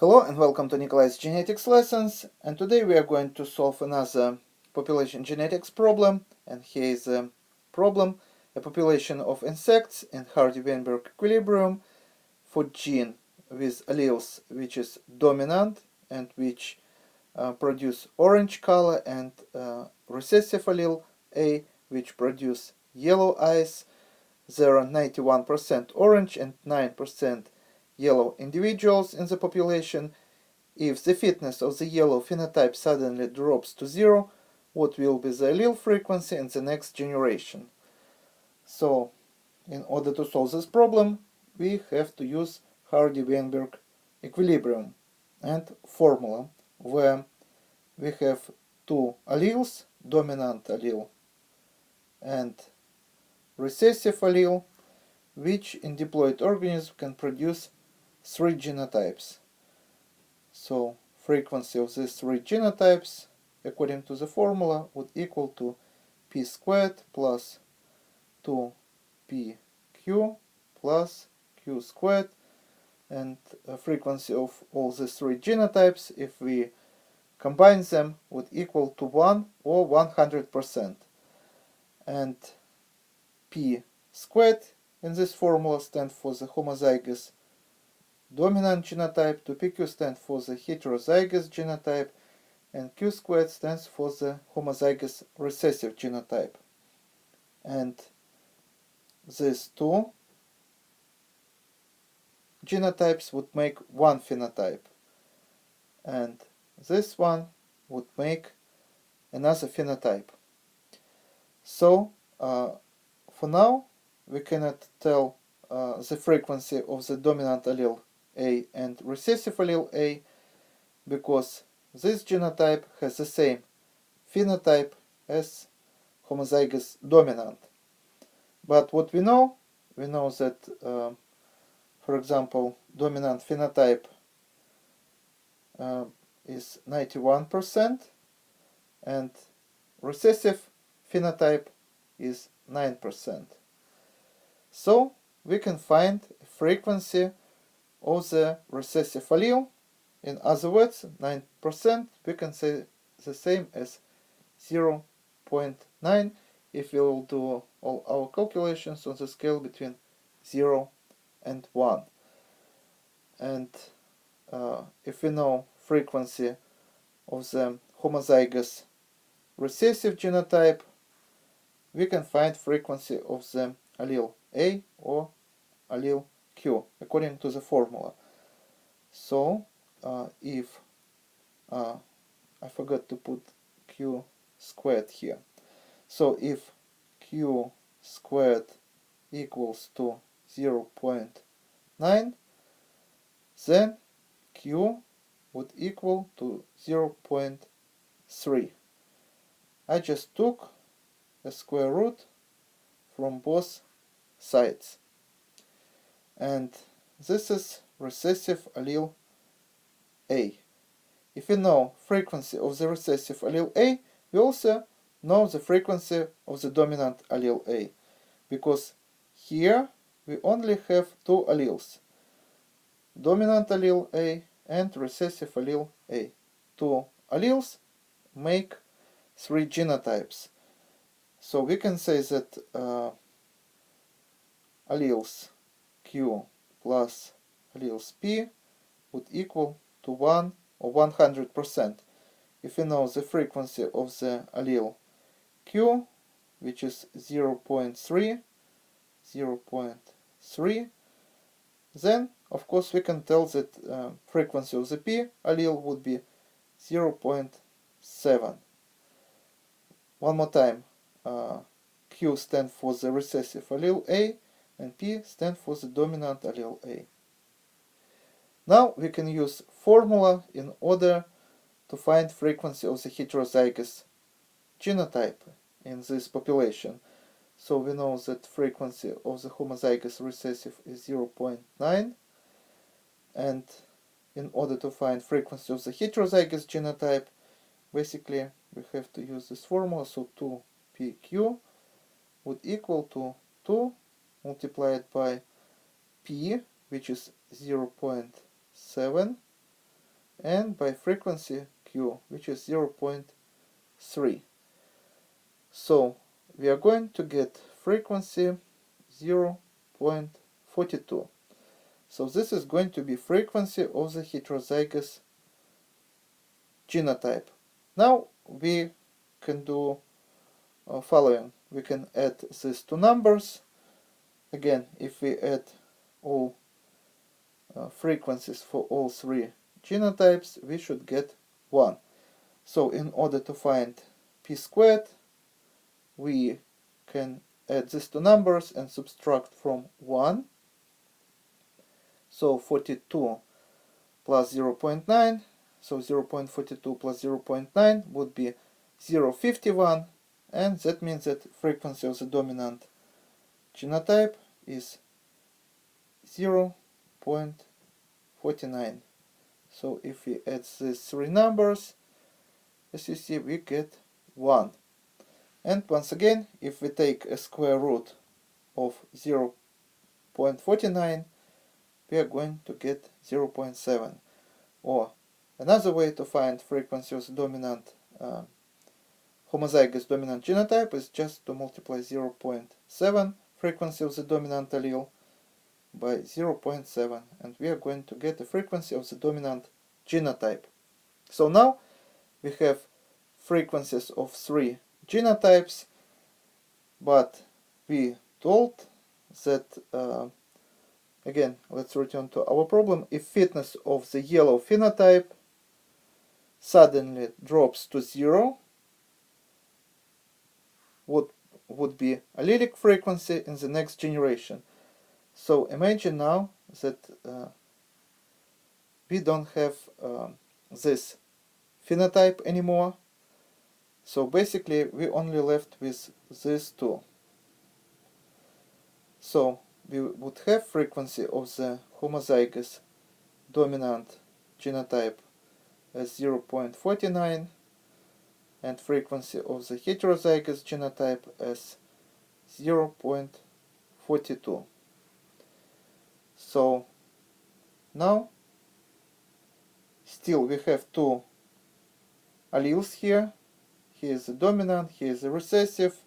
Hello and welcome to Nikolai's genetics lessons, and today we are going to solve another population genetics problem. And here is a problem: a population of insects in Hardy-Weinberg equilibrium for gene with alleles which is dominant and which produce orange color, and recessive allele A which produce yellow eyes. There are 91% orange and 9% yellow individuals in the population. If the fitness of the yellow phenotype suddenly drops to 0, what will be the allele frequency in the next generation? So, in order to solve this problem, we have to use Hardy-Weinberg equilibrium and formula, where we have two alleles, dominant allele and recessive allele, which in diploid organism can produce three genotypes. So frequency of these three genotypes, according to the formula, would equal to p squared plus 2pq plus q squared, and frequency of all these three genotypes, if we combine them, would equal to 1 or 100%. And p squared in this formula stands for the homozygous dominant genotype, 2pq stands for the heterozygous genotype, and q squared stands for the homozygous recessive genotype. And these two genotypes would make one phenotype, and this one would make another phenotype. So for now we cannot tell the frequency of the dominant allele A and recessive allele A, because this genotype has the same phenotype as homozygous dominant. But what we know that, for example, dominant phenotype is 91% and recessive phenotype is 9%. So we can find a frequency of the recessive allele. In other words, 9% we can say the same as 0.9 if we will do all our calculations on the scale between 0 and 1. And if we know frequency of the homozygous recessive genotype, we can find frequency of the allele A or allele Q according to the formula. So if I forgot to put Q squared here. So if Q squared equals to 0.9, then Q would equal to 0.3. I just took a square root from both sides. And this is recessive allele A. If we know frequency of the recessive allele A, we also know the frequency of the dominant allele A, because here we only have two alleles, dominant allele A and recessive allele A. Two alleles make three genotypes. So we can say that alleles Q plus alleles P would equal to 1 or 100% if we know the frequency of the allele Q, which is 0.3, then of course we can tell that frequency of the P allele would be 0.7. One more time, Q stands for the recessive allele A and P stands for the dominant allele A. Now we can use formula in order to find frequency of the heterozygous genotype in this population. So we know that frequency of the homozygous recessive is 0.9, and in order to find frequency of the heterozygous genotype, basically we have to use this formula. So 2pq would equal to 2 multiplied by p, which is 0.7, and by frequency Q, which is 0.3. So we are going to get frequency 0.42. So this is going to be frequency of the heterozygous genotype. Now we can do following. We can add these two numbers. Again, if we add all frequencies for all three genotypes, we should get 1. So in order to find p squared, we can add these two numbers and subtract from 1. So 42 plus 0.9, so 0.42 plus 0.9 would be 0.51, and that means that frequency of the dominant genotype is 0.49. So if we add these three numbers, as you see, we get 1. And once again, if we take a square root of 0.49, we are going to get 0.7. Or another way to find frequency of the dominant homozygous dominant genotype is just to multiply 0.7 frequency of the dominant allele by 0.7, and we are going to get the frequency of the dominant genotype. So now we have frequencies of 3 genotypes, but we told that again, let's return to our problem. If fitness of the yellow phenotype suddenly drops to 0, what would be allelic frequency in the next generation? So imagine now that we don't have this phenotype anymore. So basically we only left with these two. So we would have frequency of the homozygous dominant genotype as 0.49 and frequency of the heterozygous genotype as 0.42. So now still we have two alleles here. Here is the dominant, here is the recessive,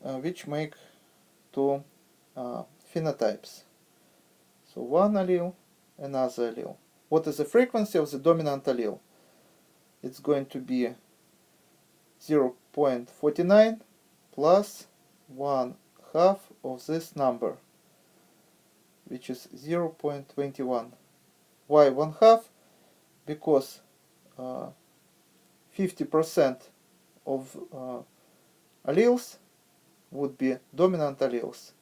which make two phenotypes. So one allele, another allele. What is the frequency of the dominant allele? It's going to be 0.49 plus 1/2 of this number, which is 0.21. Why 1/2? Because 50% of alleles would be dominant alleles.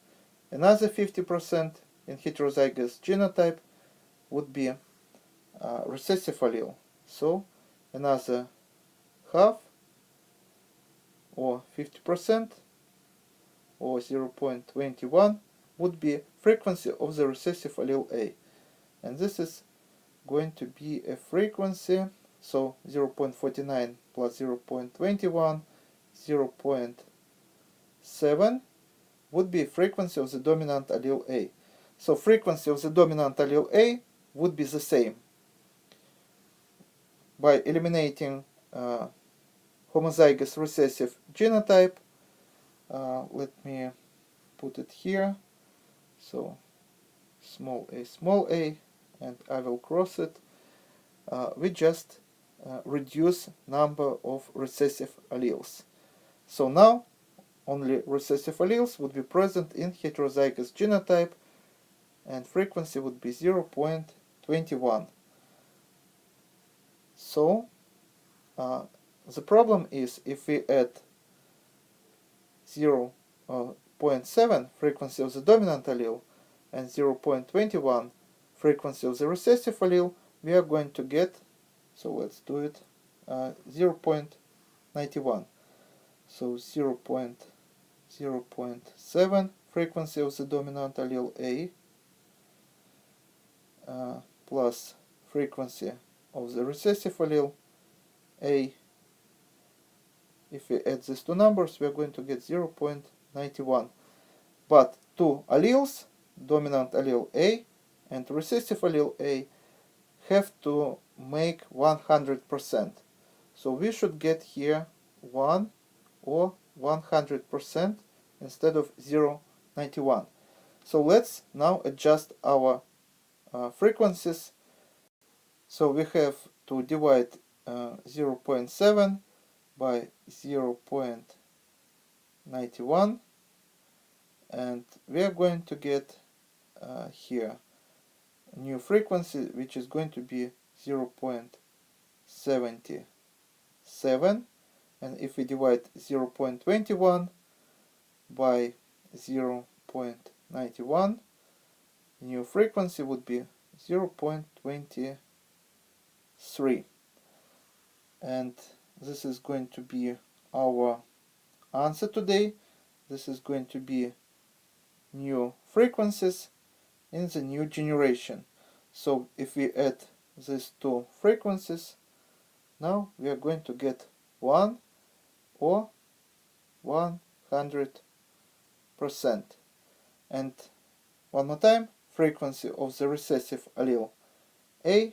Another 50% in heterozygous genotype would be recessive allele. So another half, or 50%, or 0.21 would be frequency of the recessive allele A. And this is going to be a frequency, so 0.49 plus 0.21, 0.7 would be frequency of the dominant allele A. So frequency of the dominant allele A would be the same. By eliminating homozygous recessive genotype, let me put it here, so small a, and I will cross it. We just reduce number of recessive alleles. So now only recessive alleles would be present in heterozygous genotype, and frequency would be 0.21. So the problem is, if we add 0.7 frequency of the dominant allele and 0.21 frequency of the recessive allele, we are going to get, so let's do it, 0.91. So 0.7 frequency of the dominant allele A plus frequency of the recessive allele A. If we add these two numbers, we are going to get 0.91. But two alleles, dominant allele A and recessive allele A, have to make 100%. So we should get here 1 or 100% instead of 0.91. So let's now adjust our frequencies. So we have to divide 0.7 by 0.91, and we are going to get here a new frequency, which is going to be 0.77, and if we divide 0.21 by 0.91, new frequency would be 0.23, and this is going to be our answer today. This is going to be new frequencies in the new generation. So if we add these two frequencies, now we are going to get 1 or 100%. And one more time, frequency of the recessive allele A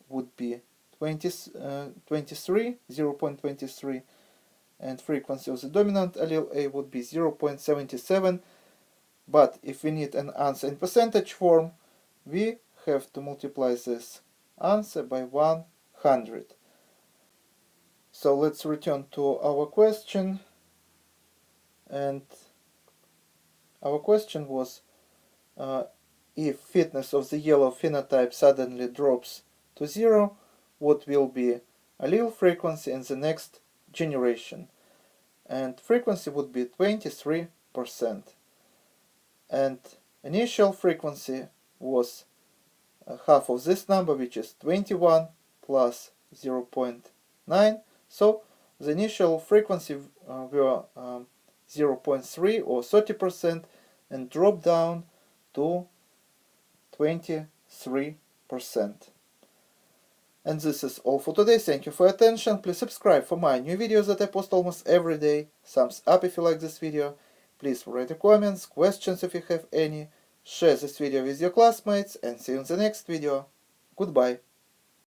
would be 0.23, and frequency of the dominant allele A would be 0.77. But if we need an answer in percentage form, we have to multiply this answer by 100. So let's return to our question. And our question was, if fitness of the yellow phenotype suddenly drops to 0, what will be allele frequency in the next generation? And frequency would be 23%. And initial frequency was half of this number, which is 21 plus 0.9. So the initial frequency were 0.3 or 30%, and dropped down to 23%. And this is all for today. Thank you for your attention. Please subscribe for my new videos that I post almost every day. Thumbs up if you like this video. Please write your comments, questions if you have any. Share this video with your classmates, and see you in the next video. Goodbye.